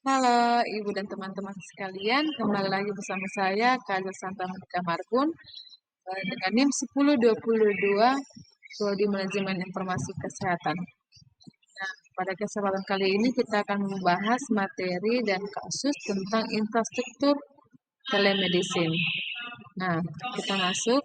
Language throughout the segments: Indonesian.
Halo Ibu dan teman-teman sekalian, kembali lagi bersama saya Kak Santa Monica Marbun dengan NIM 1022 Prodi Manajemen Informasi Kesehatan. Nah, pada kesempatan kali ini kita akan membahas materi dan kasus tentang infrastruktur telemedicine. Nah, kita masuk.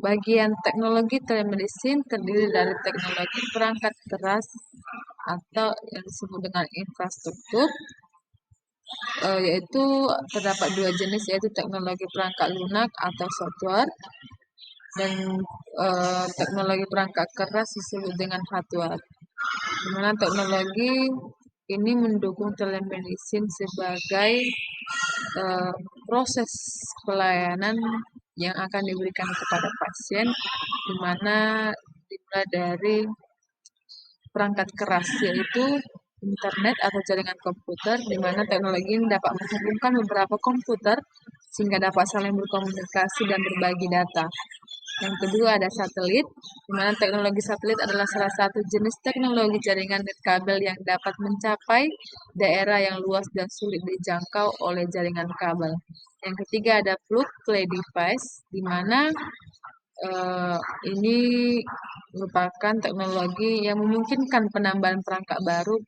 Bagian teknologi telemedicine terdiri dari teknologi perangkat keras atau yang disebut dengan infrastruktur, yaitu terdapat dua jenis, yaitu teknologi perangkat lunak atau software dan teknologi perangkat keras disebut dengan hardware. Di mana teknologi ini mendukung telemedicine sebagai proses pelayanan yang akan diberikan kepada pasien, di mana dimulai dari perangkat keras, yaitu internet atau jaringan komputer, di mana teknologi ini dapat menghubungkan beberapa komputer sehingga dapat saling berkomunikasi dan berbagi data. Yang kedua ada satelit, di mana teknologi satelit adalah salah satu jenis teknologi jaringan kabel yang dapat mencapai daerah yang luas dan sulit dijangkau oleh jaringan kabel. Yang ketiga ada plug play device, di mana ini merupakan teknologi yang memungkinkan penambahan perangkat baru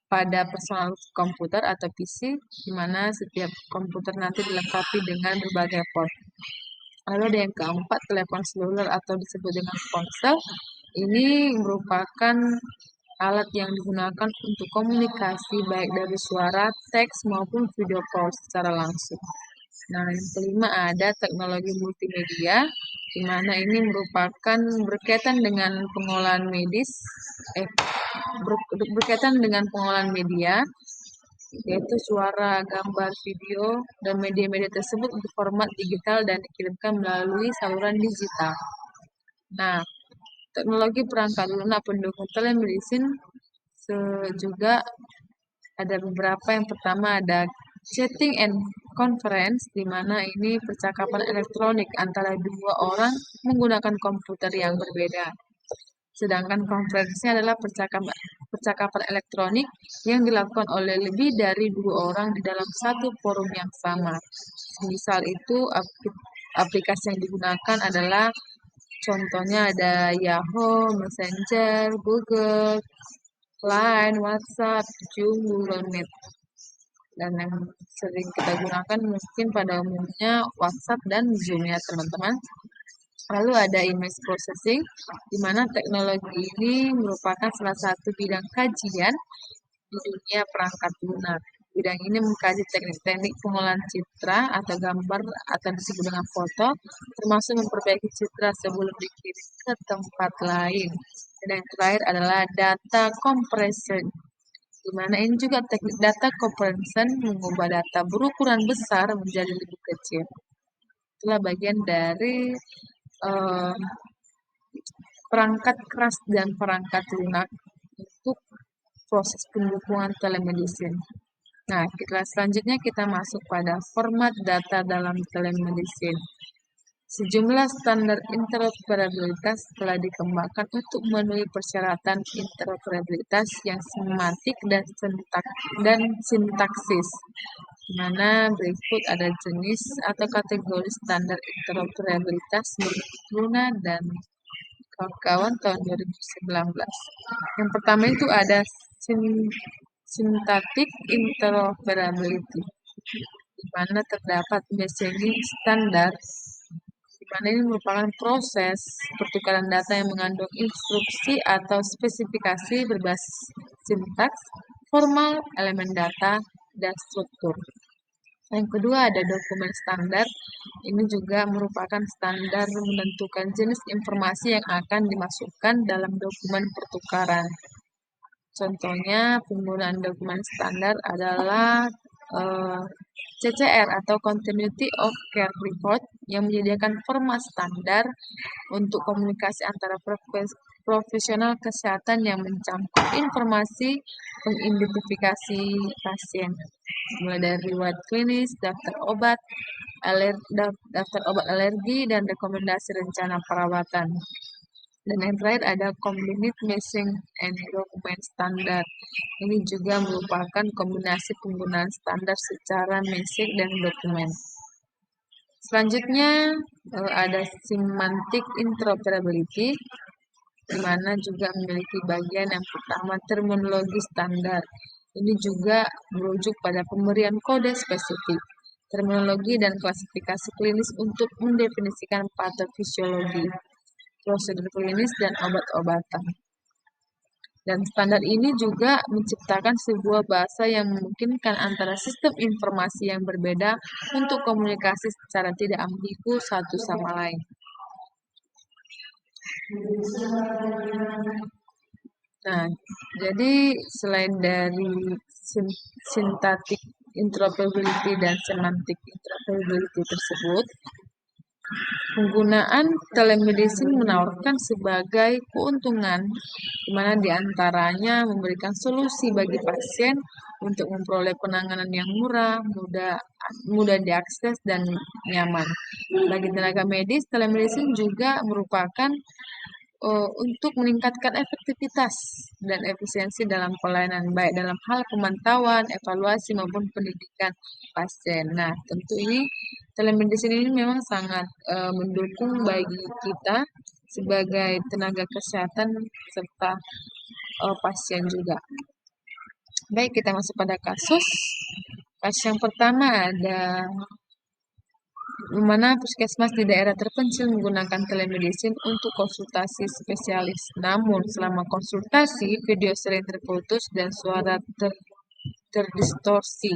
pada personal komputer atau PC, di mana setiap komputer nanti dilengkapi dengan berbagai port. Lalu ada yang keempat, telepon seluler atau disebut dengan ponsel. Ini merupakan alat yang digunakan untuk komunikasi baik dari suara, teks, maupun video call secara langsung. Nah, yang kelima ada teknologi multimedia, di mana ini merupakan berkaitan dengan pengolahan medis, berkaitan dengan pengolahan media, yaitu suara, gambar, video, dan media-media tersebut berformat digital dan dikirimkan melalui saluran digital. Nah, teknologi perangkat lunak pendukung telemedicine juga ada beberapa. Yang pertama ada chatting and conference, di mana ini percakapan elektronik antara dua orang menggunakan komputer yang berbeda. Sedangkan konferensi adalah percakapan elektronik yang dilakukan oleh lebih dari dua orang di dalam satu forum yang sama. Misal itu aplikasi yang digunakan adalah contohnya ada Yahoo, Messenger, Google, Line, WhatsApp, Zoom, Google Meet. Dan yang sering kita gunakan mungkin pada umumnya WhatsApp dan Zoom ya teman-teman. Lalu ada image processing, di mana teknologi ini merupakan salah satu bidang kajian di dunia perangkat lunak. Bidang ini mengkaji teknik-teknik pengolahan citra atau gambar atau disebut dengan foto, termasuk memperbaiki citra sebelum dikirim ke tempat lain. Dan yang terakhir adalah data compression, di mana ini juga teknik data compression mengubah data berukuran besar menjadi lebih kecil. Itulah bagian dari perangkat keras dan perangkat lunak untuk proses pendukungan telemedicine. Nah, selanjutnya kita masuk pada format data dalam telemedicine. Sejumlah standar interoperabilitas telah dikembangkan untuk memenuhi persyaratan interoperabilitas yang semantik dan sintaksis, di mana berikut ada jenis atau kategori standar interoperabilitas menurut Luna dan kawan-kawan tahun 2019. Yang pertama itu ada syntactic interoperability, di mana terdapat messaging standar, di mana ini merupakan proses pertukaran data yang mengandung instruksi atau spesifikasi berbasis sintaks, formal, elemen data, dan struktur. Yang kedua ada dokumen standar. Ini juga merupakan standar menentukan jenis informasi yang akan dimasukkan dalam dokumen pertukaran. Contohnya penggunaan dokumen standar adalah CCR atau Continuity of Care Report yang menyediakan format standar untuk komunikasi antara profesional kesehatan yang mencakup informasi pengidentifikasi pasien, mulai dari riwayat klinis, daftar obat alergi, dan rekomendasi rencana perawatan. Dan yang terakhir ada Combined Messaging and Document Standard. Ini juga merupakan kombinasi penggunaan standar secara message dan dokumen. Selanjutnya ada Semantic Interoperability, di mana juga memiliki bagian yang pertama terminologi standar. Ini juga merujuk pada pemberian kode spesifik, terminologi dan klasifikasi klinis untuk mendefinisikan patofisiologi, prosedur klinis, dan obat-obatan. Dan standar ini juga menciptakan sebuah bahasa yang memungkinkan antara sistem informasi yang berbeda untuk komunikasi secara tidak ambigu satu sama lain. Nah, jadi selain dari syntactic interoperability dan semantic interoperability tersebut, penggunaan telemedicine menawarkan sebagai keuntungan, di mana diantaranya memberikan solusi bagi pasien untuk memperoleh penanganan yang murah, mudah diakses, dan nyaman. Bagi tenaga medis, telemedicine juga merupakan untuk meningkatkan efektivitas dan efisiensi dalam pelayanan, baik dalam hal pemantauan, evaluasi, maupun pendidikan pasien. Nah, tentu ini telemedicine ini memang sangat mendukung bagi kita sebagai tenaga kesehatan serta pasien juga. Baik, kita masuk pada kasus. Kasus yang pertama ada di mana puskesmas di daerah terpencil menggunakan telemedicine untuk konsultasi spesialis. Namun, selama konsultasi, video sering terputus dan suara terdistorsi.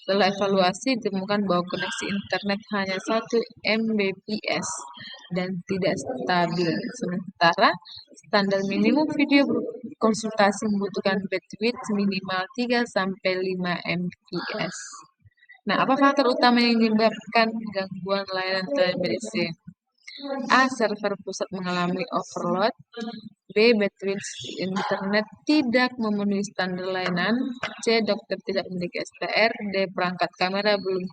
Setelah evaluasi, ditemukan bahwa koneksi internet hanya 1 Mbps dan tidak stabil. Sementara, standar minimum video konsultasi membutuhkan bandwidth minimal 3-5 Mbps. Nah, apa faktor utama yang menyebabkan gangguan layanan telemedicine? A. Server pusat mengalami overload. B. Bandwidth internet tidak memenuhi standar layanan. C. Dokter tidak memiliki STR. D. Perangkat kamera belum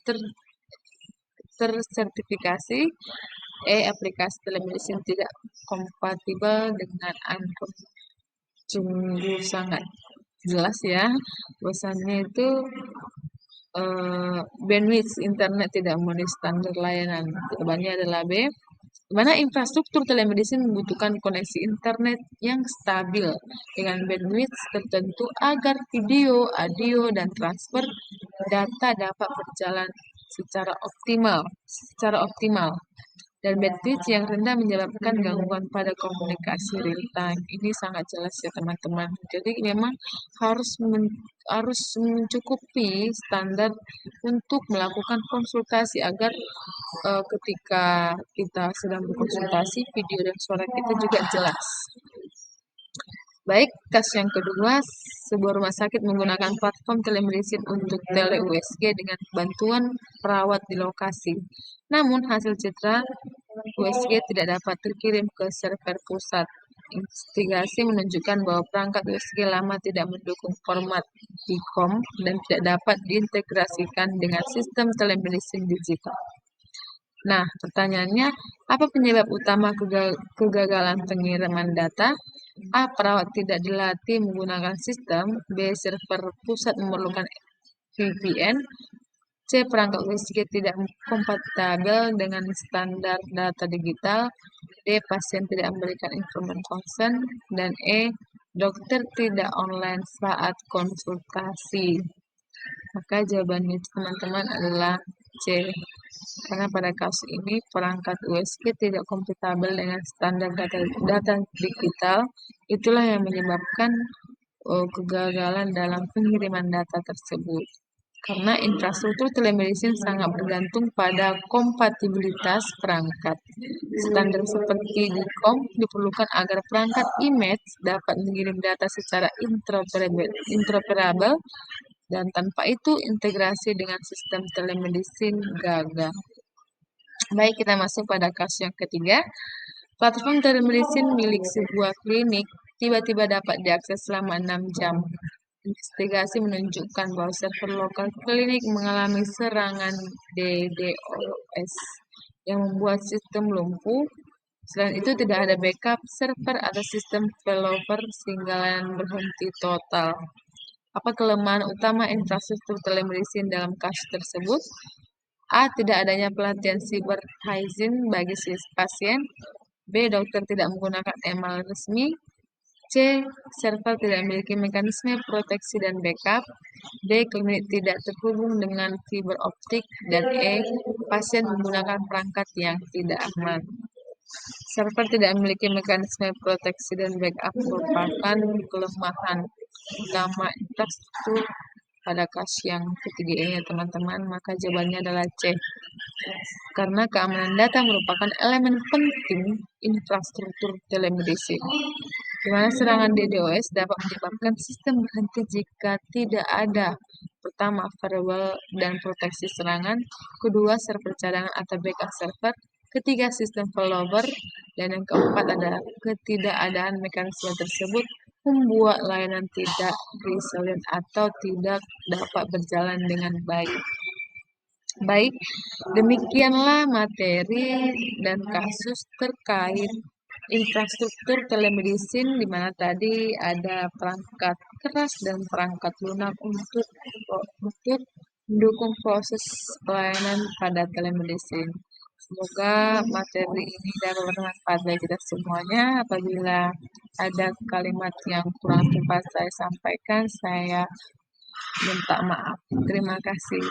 tersertifikasi. E. Aplikasi telemedicine tidak kompatibel dengan Android. Sungguh sangat jelas ya, bahwasannya itu bandwidth internet tidak memenuhi standar layanan. Jawabannya adalah B. Di mana infrastruktur telemedicine membutuhkan koneksi internet yang stabil dengan bandwidth tertentu agar video, audio, dan transfer data dapat berjalan secara optimal. Dan bandwidth yang rendah menyebabkan gangguan pada komunikasi real time. Ini sangat jelas ya teman-teman. Jadi memang harus mencukupi standar untuk melakukan konsultasi agar ketika kita sedang berkonsultasi, video dan suara kita juga jelas. Baik, kasus yang kedua, sebuah rumah sakit menggunakan platform telemedicine untuk tele-USG dengan bantuan perawat di lokasi. Namun, hasil citra USG tidak dapat terkirim ke server pusat. Investigasi menunjukkan bahwa perangkat USG lama tidak mendukung format ICOM dan tidak dapat diintegrasikan dengan sistem telemedicine digital. Nah, pertanyaannya, apa penyebab utama kegagalan pengiriman data? A. Perawat tidak dilatih menggunakan sistem. B. Server pusat memerlukan VPN. C. Perangkat USG tidak kompatibel dengan standar data digital. D. Pasien tidak memberikan informan consent. Dan E. Dokter tidak online saat konsultasi. Maka jawabannya teman-teman adalah C. Karena pada kasus ini perangkat USG tidak kompatibel dengan standar data digital, itulah yang menyebabkan kegagalan dalam pengiriman data tersebut. Karena infrastruktur telemedicine sangat bergantung pada kompatibilitas perangkat. Standar seperti DICOM diperlukan agar perangkat image dapat mengirim data secara interoperabel dan tanpa itu integrasi dengan sistem telemedicine gagal. Baik, kita masuk pada kasus yang ketiga. Platform telemedicine milik sebuah klinik tiba-tiba dapat diakses selama 6 jam. Investigasi menunjukkan bahwa server lokal klinik mengalami serangan DDoS yang membuat sistem lumpuh. Selain itu, tidak ada backup server atau sistem failover sehingga layanan berhenti total. Apa kelemahan utama infrastruktur telemedicine dalam kasus tersebut? A. Tidak adanya pelatihan cyber hygiene bagi pasien. B. Dokter tidak menggunakan email resmi. C. Server tidak memiliki mekanisme proteksi dan backup. D. Klinik tidak terhubung dengan fiber optik. Dan E. Pasien menggunakan perangkat yang tidak aman. Server tidak memiliki mekanisme proteksi dan backup merupakan kelemahan utama infrastruktur pada kasus yang ketiga ini ya teman-teman, maka jawabannya adalah C. Karena keamanan data merupakan elemen penting infrastruktur telemedicine, di mana serangan DDoS dapat menyebabkan sistem berhenti jika tidak ada pertama, firewall dan proteksi serangan, kedua, server cadangan atau backup server, ketiga, sistem failover, dan yang keempat adalah ketidakadaan mekanisme tersebut membuat layanan tidak resilient atau tidak dapat berjalan dengan baik. Baik, demikianlah materi dan kasus terkait infrastruktur telemedicine di mana tadi ada perangkat keras dan perangkat lunak untuk mendukung proses pelayanan pada telemedicine. Semoga materi ini dapat bermanfaat bagi kita semuanya. Apabila ada kalimat yang kurang tepat saya sampaikan, saya minta maaf. Terima kasih.